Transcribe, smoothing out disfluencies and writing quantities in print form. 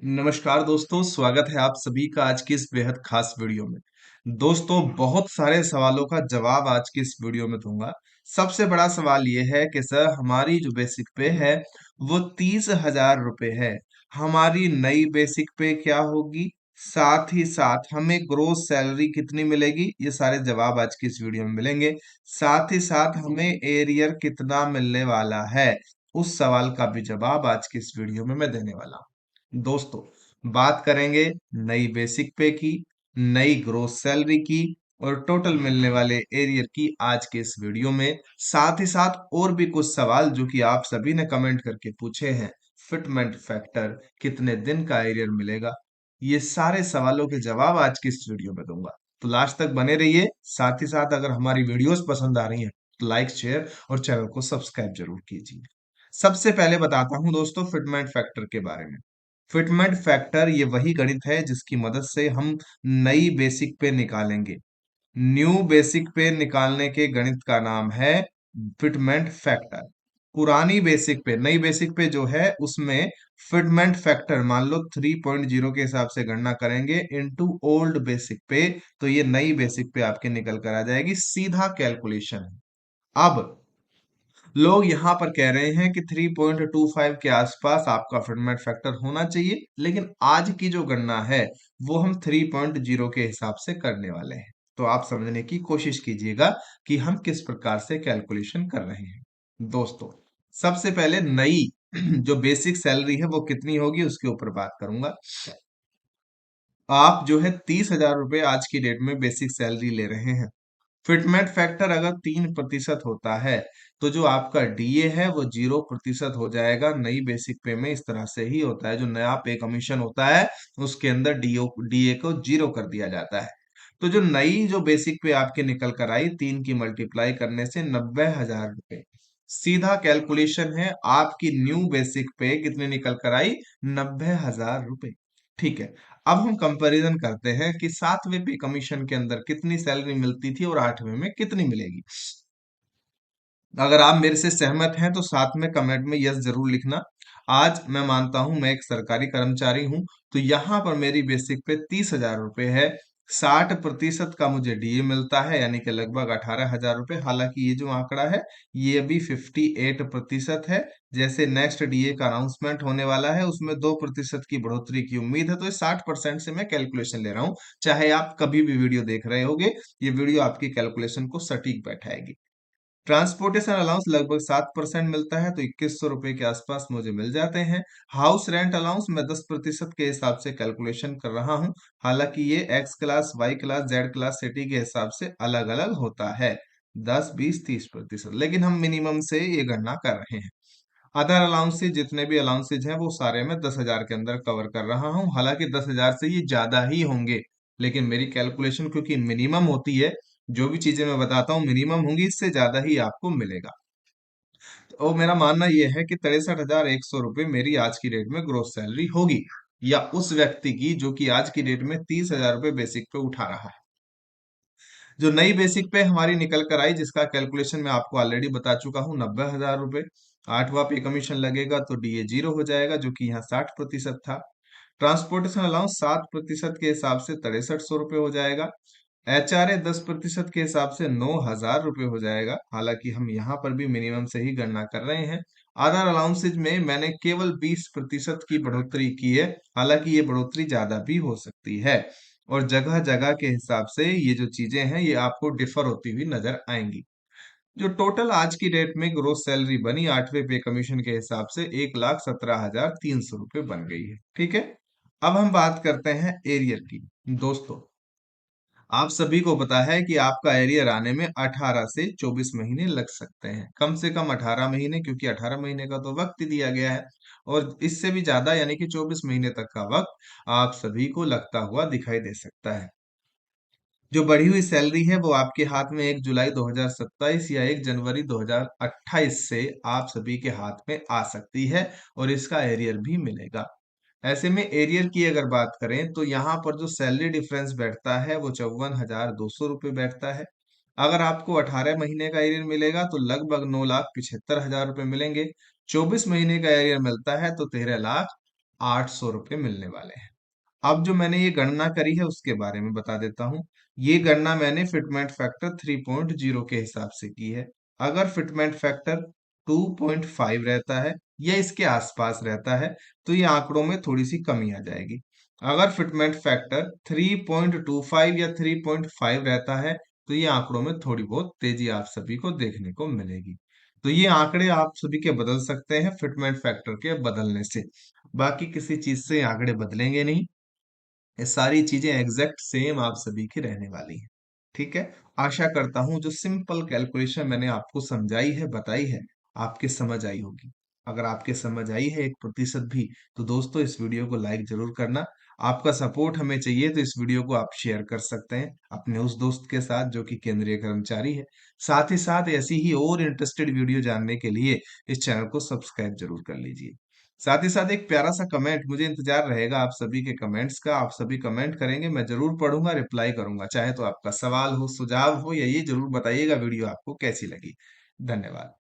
नमस्कार दोस्तों, स्वागत है आप सभी का आज की इस बेहद खास वीडियो में। दोस्तों, बहुत सारे सवालों का जवाब आज की इस वीडियो में दूंगा। सबसे बड़ा सवाल ये है कि सर हमारी जो बेसिक पे है वो 30,000 रुपये है। हमारी नई बेसिक पे क्या होगी, साथ ही साथ हमें ग्रोस सैलरी कितनी मिलेगी, ये सारे जवाब आज की इस वीडियो में मिलेंगे। साथ ही साथ हमें एरियर कितना मिलने वाला है, उस सवाल का भी जवाब आज की इस वीडियो में मैं देने वाला हूँ। दोस्तों, बात करेंगे नई बेसिक पे की, नई ग्रोस सैलरी की और टोटल मिलने वाले एरियर की आज के इस वीडियो में। साथ ही साथ और भी कुछ सवाल जो कि आप सभी ने कमेंट करके पूछे हैं। फिटमेंट फैक्टर, कितने दिन का एरियर मिलेगा, ये सारे सवालों के जवाब आज की इस वीडियो में दूंगा। तो लास्ट तक बने रहिए। साथ ही साथ अगर हमारी वीडियोस पसंद आ रही हैं तो लाइक, शेयर और चैनल को सब्सक्राइब जरूर कीजिए। सबसे पहले बताता हूं दोस्तों फिटमेंट फैक्टर के बारे में। फिटमेंट फैक्टर ये वही गणित है जिसकी मदद से हम नई बेसिक पे निकालेंगे। न्यू बेसिक पे निकालने के गणित का नाम है फिटमेंट फैक्टर। पुरानी बेसिक पे, नई बेसिक पे जो है उसमें फिटमेंट फैक्टर मान लो 3.0 के हिसाब से गणना करेंगे इनटू ओल्ड बेसिक पे, तो ये नई बेसिक पे आपके निकल कर आ जाएगी। सीधा कैलकुलेशन। अब लोग यहाँ पर कह रहे हैं कि 3.25 के आसपास आपका फिटमेंट फैक्टर होना चाहिए, लेकिन आज की जो गणना है वो हम 3.0 के हिसाब से करने वाले हैं। तो आप समझने की कोशिश कीजिएगा कि हम किस प्रकार से कैलकुलेशन कर रहे हैं। दोस्तों, सबसे पहले नई जो बेसिक सैलरी है वो कितनी होगी उसके ऊपर बात करूंगा। आप जो है 30,000 रुपये आज की डेट में बेसिक सैलरी ले रहे हैं। फिटमेंट फैक्टर अगर 3% होता है तो जो आपका डीए है वो 0% हो जाएगा। नई बेसिक पे में इस तरह से ही होता है, जो नया पे कमीशन होता है उसके अंदर डीए को 0 कर दिया जाता है। तो जो नई जो बेसिक पे आपके निकल कर आई, 3 की मल्टीप्लाई करने से 90,000 रुपये। सीधा कैलकुलेशन है, आपकी न्यू बेसिक पे कितने निकल कर आई, 90,000 रुपये। ठीक है। अब हम कंपैरिजन करते हैं कि 7वें पे कमीशन के अंदर कितनी सैलरी मिलती थी और 8वें में कितनी मिलेगी। अगर आप मेरे से सहमत हैं तो साथ में कमेंट में यस जरूर लिखना। आज मैं मानता हूं मैं एक सरकारी कर्मचारी हूं, तो यहाँ पर मेरी बेसिक पे 30,000 रुपये है। 60% का मुझे डीए मिलता है, यानी कि लगभग 18,000 रुपये। हालांकि ये जो आंकड़ा है ये अभी 58% है। जैसे नेक्स्ट डीए का अनाउंसमेंट होने वाला है उसमें 2% की बढ़ोतरी की उम्मीद है, तो इस 60% से मैं कैलकुलेशन ले रहा हूँ। चाहे आप कभी भी वीडियो देख रहे होगे, ये वीडियो आपकी कैलकुलेशन को सटीक बैठाएगी। ट्रांसपोर्टेशन अलाउंस लगभग 7% मिलता है, तो 2100 रुपये के आसपास मुझे मिल जाते हैं। हाउस रेंट अलाउंस मैं 10% के हिसाब से कैलकुलेशन कर रहा हूं। हालांकि ये X class, Y class, Z class city के हिसाब से अलग अलग होता है, 10, 20, 30%, लेकिन हम मिनिमम से ये गणना कर रहे हैं। अदर अलाउंसेज, जितने भी अलाउंसेज हैं वो सारे मैं 10,000 के अंदर कवर कर रहा हूँ। हालांकि 10,000 से ये ज्यादा ही होंगे, लेकिन मेरी कैलकुलेशन क्योंकि मिनिमम होती है, जो भी चीजें मैं बताता हूँ मिनिमम होंगी, इससे ज्यादा ही आपको मिलेगा। तो मेरा मानना यह है कि 63,100 रुपये मेरी आज की डेट में ग्रोस सैलरी होगी, या उस व्यक्ति की जो कि आज की डेट में 30,000 रुपये बेसिक पे उठा रहा है। जो नई बेसिक पे हमारी निकल कर आई, जिसका कैलकुलेशन मैं आपको ऑलरेडी बता चुका हूँ, 90,000 रुपये। 8वां पे कमीशन लगेगा तो डीए 0 हो जाएगा, जो कि यहाँ 60% था। ट्रांसपोर्टेशन अलाउंस 7% के हिसाब से 6300 रुपये हो जाएगा। एचआरए 10% के हिसाब से 9,000 रुपये हो जाएगा। हालांकि हम यहाँ पर भी मिनिमम से ही गणना कर रहे हैं। अदर अलाउंसेज में मैंने केवल 20% की बढ़ोतरी की है, हालांकि ये बढ़ोतरी ज्यादा भी हो सकती है। और जगह जगह के हिसाब से ये जो चीजें हैं ये आपको डिफर होती हुई नजर आएंगी। जो टोटल आज की डेट में ग्रोस सैलरी बनी 8वें पे कमीशन के हिसाब से 1,17,300 रुपये बन गई है। ठीक है। अब हम बात करते हैं एरियर की। दोस्तों, आप सभी को पता है कि आपका एरियर आने में 18 से 24 महीने लग सकते हैं, कम से कम 18 महीने, क्योंकि 18 महीने का तो वक्त ही दिया गया है। और इससे भी ज्यादा यानी कि 24 महीने तक का वक्त आप सभी को लगता हुआ दिखाई दे सकता है। जो बढ़ी हुई सैलरी है वो आपके हाथ में 1 जुलाई 2027 या 1 जनवरी 2028 से आप सभी के हाथ में आ सकती है, और इसका एरियर भी मिलेगा। ऐसे में एरियर की अगर बात करें तो यहाँ पर जो सैलरी डिफरेंस बैठता है वो 54,200 रुपये बैठता है। अगर आपको 18 महीने का एरियर मिलेगा तो लगभग 9,75,000 रुपये मिलेंगे। 24 महीने का एरियर मिलता है तो 13,00,000 800 रुपये मिलने वाले हैं। अब जो मैंने ये गणना करी है उसके बारे में बता देता हूँ। ये गणना मैंने फिटमेंट फैक्टर 3.0 के हिसाब से की है। अगर फिटमेंट फैक्टर 2.5 रहता है या इसके आसपास रहता है तो ये आंकड़ों में थोड़ी सी कमी आ जाएगी। अगर फिटमेंट फैक्टर 3.25 या 3.5 रहता है तो ये आंकड़ों में थोड़ी बहुत तेजी आप सभी को देखने को मिलेगी। तो ये आंकड़े आप सभी के बदल सकते हैं फिटमेंट फैक्टर के बदलने से। बाकी किसी चीज से आंकड़े बदलेंगे नहीं। ये सारी चीजें एग्जैक्ट सेम आप सभी की रहने वाली हैं। ठीक है। आशा करता हूं जो सिंपल कैलकुलेशन मैंने आपको समझाई है बताई है आपके समझ आई होगी। अगर आपके समझ आई है 1% भी तो दोस्तों इस वीडियो को लाइक जरूर करना। आपका सपोर्ट हमें चाहिए तो इस वीडियो को आप शेयर कर सकते हैं अपने उस दोस्त के साथ जो कि केंद्रीय कर्मचारी है। साथ ही साथ ऐसी ही और इंटरेस्टेड वीडियो जानने के लिए इस चैनल को सब्सक्राइब जरूर कर लीजिए। साथ ही साथ एक प्यारा सा कमेंट, मुझे इंतजार रहेगा आप सभी के कमेंट्स का। आप सभी कमेंट करेंगे, मैं जरूर पढ़ूंगा, रिप्लाई करूंगा। चाहे तो आपका सवाल हो, सुझाव हो, या ये जरूर बताइएगा वीडियो आपको कैसी लगी। धन्यवाद।